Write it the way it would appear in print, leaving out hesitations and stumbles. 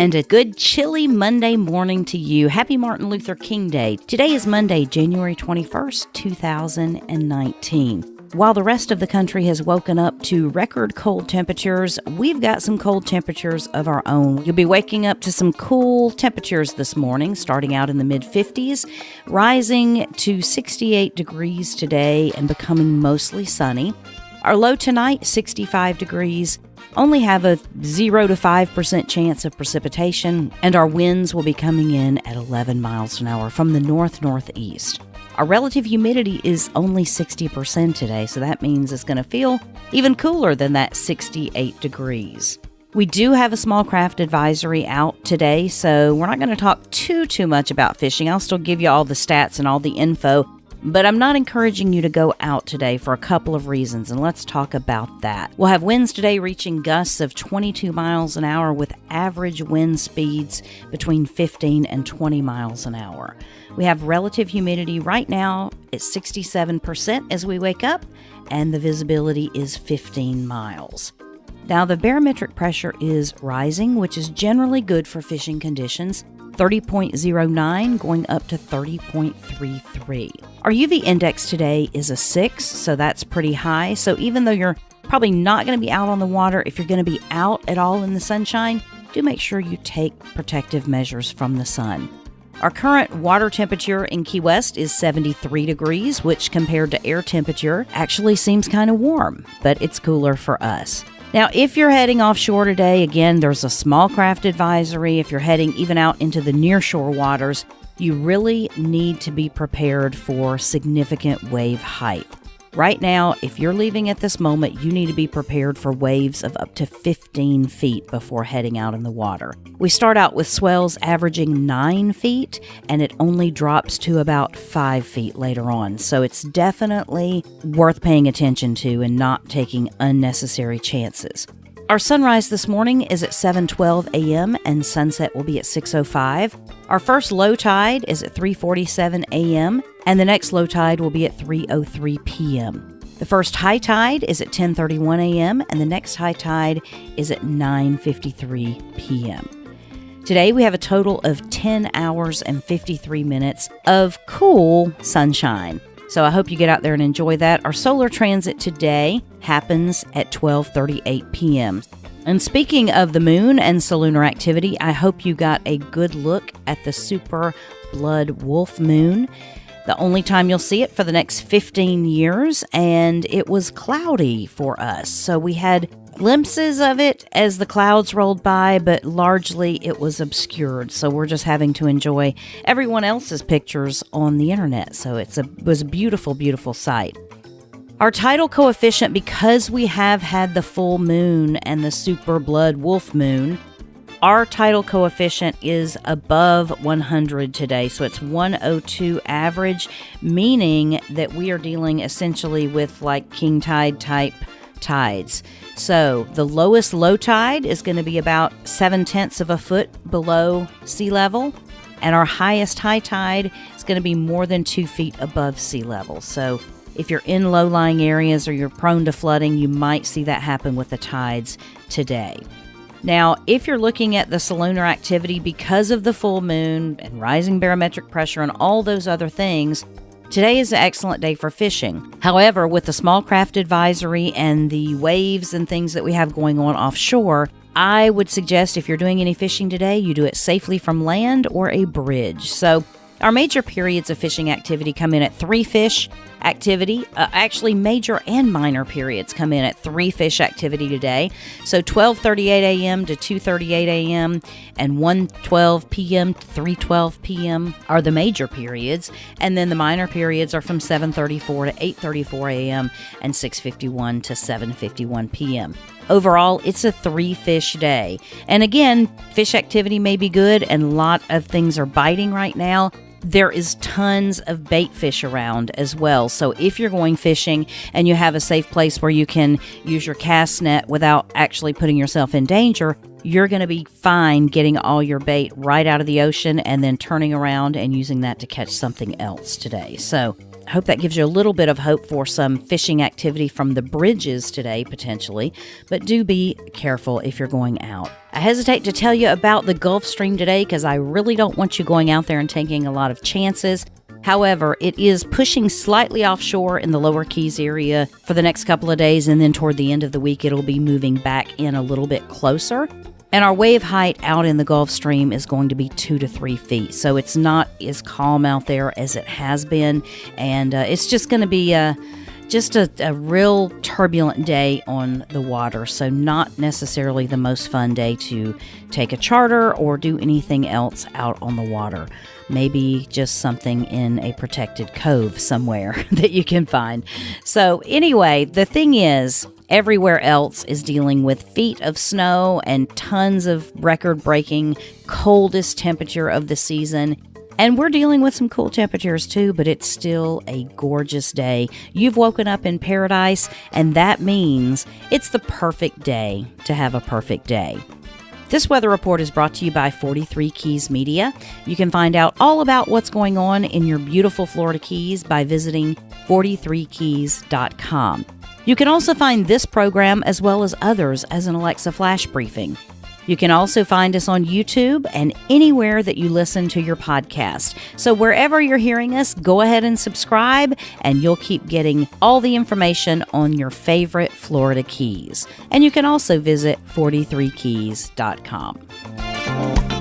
and a good chilly Monday morning to you. Happy Martin Luther King Day. Today is Monday, January 21st, 2019. While the rest of the country has woken up to record cold temperatures, we've got some cold temperatures of our own. You'll be waking up to some cool temperatures this morning, starting out in the mid-50s, rising to 68 degrees today and becoming mostly sunny. Our low tonight, 65 degrees. Only have a 0 to 5% chance of precipitation, and our winds will be coming in at 11 miles an hour from the north-northeast. Our relative humidity is only 60% today, so that means it's going to feel even cooler than that 68 degrees. We do have a small craft advisory out today, so we're not going to talk too much about fishing. I'll still give you all the stats and all the info, but I'm not encouraging you to go out today for a couple of reasons, and let's talk about that. We'll have winds today reaching gusts of 22 miles an hour with average wind speeds between 15 and 20 miles an hour. We have relative humidity right now at 67% as we wake up, and the visibility is 15 miles. Now, the barometric pressure is rising, which is generally good for fishing conditions. 30.09 going up to 30.33. Our UV index today is a 6, so that's pretty high. So even though you're probably not going to be out on the water, if you're going to be out at all in the sunshine, do make sure you take protective measures from the sun. Our current water temperature in Key West is 73 degrees, which compared to air temperature actually seems kind of warm, but it's cooler for us. Now, if you're heading offshore today, again, there's a small craft advisory. If you're heading even out into the nearshore waters, you really need to be prepared for significant wave height. Right now, if you're leaving at this moment, you need to be prepared for waves of up to 15 feet before heading out in the water. We start out with swells averaging 9 feet, and it only drops to about 5 feet later on. So it's definitely worth paying attention to and not taking unnecessary chances. Our sunrise this morning is at 7:12 a.m. and sunset will be at 6:05. Our first low tide is at 3:47 a.m. and the next low tide will be at 3:03 p.m. The first high tide is at 10:31 a.m. and the next high tide is at 9:53 p.m. Today we have a total of 10 hours and 53 minutes of cool sunshine. So I hope you get out there and enjoy that. Our solar transit today happens at 12:38 p.m. And speaking of the moon and solunar activity, I hope you got a good look at the super blood wolf moon. The only time you'll see it for the next 15 years, and it was cloudy for us. So we had glimpses of it as the clouds rolled by, but largely it was obscured. So we're just having to enjoy everyone else's pictures on the internet. So it was a beautiful, beautiful sight. Our tidal coefficient, because we have had the full moon and the super blood wolf moon, our tidal coefficient is above 100 today, so it's 102 average, meaning that we are dealing essentially with like king tide type tides. So the lowest low tide is going to be about 0.7 of a foot below sea level, and our highest high tide is going to be more than 2 feet above sea level. So if you're in low-lying areas or you're prone to flooding, you might see that happen with the tides today. Now, if you're looking at the solunar activity because of the full moon and rising barometric pressure and all those other things, today is an excellent day for fishing. However, with the small craft advisory and the waves and things that we have going on offshore, I would suggest if you're doing any fishing today, you do it safely from land or a bridge. So our major periods of fishing activity come in at 3 fish activity. Actually, major and minor periods come in at 3 fish activity today. So 12:38 a.m. to 2:38 a.m. and 1:12 p.m. to 3:12 p.m. are the major periods. And then the minor periods are from 7:34 to 8:34 a.m. and 6:51 to 7:51 p.m. Overall, it's a 3-fish day. And again, fish activity may be good and a lot of things are biting right now. There is tons of bait fish around as well. So if you're going fishing and you have a safe place where you can use your cast net without actually putting yourself in danger, you're going to be fine getting all your bait right out of the ocean and then turning around and using that to catch something else today. So Hope that gives you a little bit of hope for some fishing activity from the bridges today, potentially, but do be careful if you're going out. I hesitate to tell you about the Gulf Stream today because I really don't want you going out there and taking a lot of chances. However, it is pushing slightly offshore in the Lower Keys area for the next couple of days, and then toward the end of the week, it'll be moving back in a little bit closer. And our wave height out in the Gulf Stream is going to be 2 to 3 feet. So it's not as calm out there as it has been. And it's just going to be just a real turbulent day on the water. So not necessarily the most fun day to take a charter or do anything else out on the water. Maybe just something in a protected cove somewhere that you can find. So anyway, the thing is, everywhere else is dealing with feet of snow and tons of record-breaking coldest temperature of the season. And we're dealing with some cool temperatures too, but it's still a gorgeous day. You've woken up in paradise, and that means it's the perfect day to have a perfect day. This weather report is brought to you by 43 Keys Media. You can find out all about what's going on in your beautiful Florida Keys by visiting 43keys.com. You can also find this program as well as others as an Alexa Flash Briefing. You can also find us on YouTube and anywhere that you listen to your podcast. So wherever you're hearing us, go ahead and subscribe, and you'll keep getting all the information on your favorite Florida Keys. And you can also visit 43keys.com.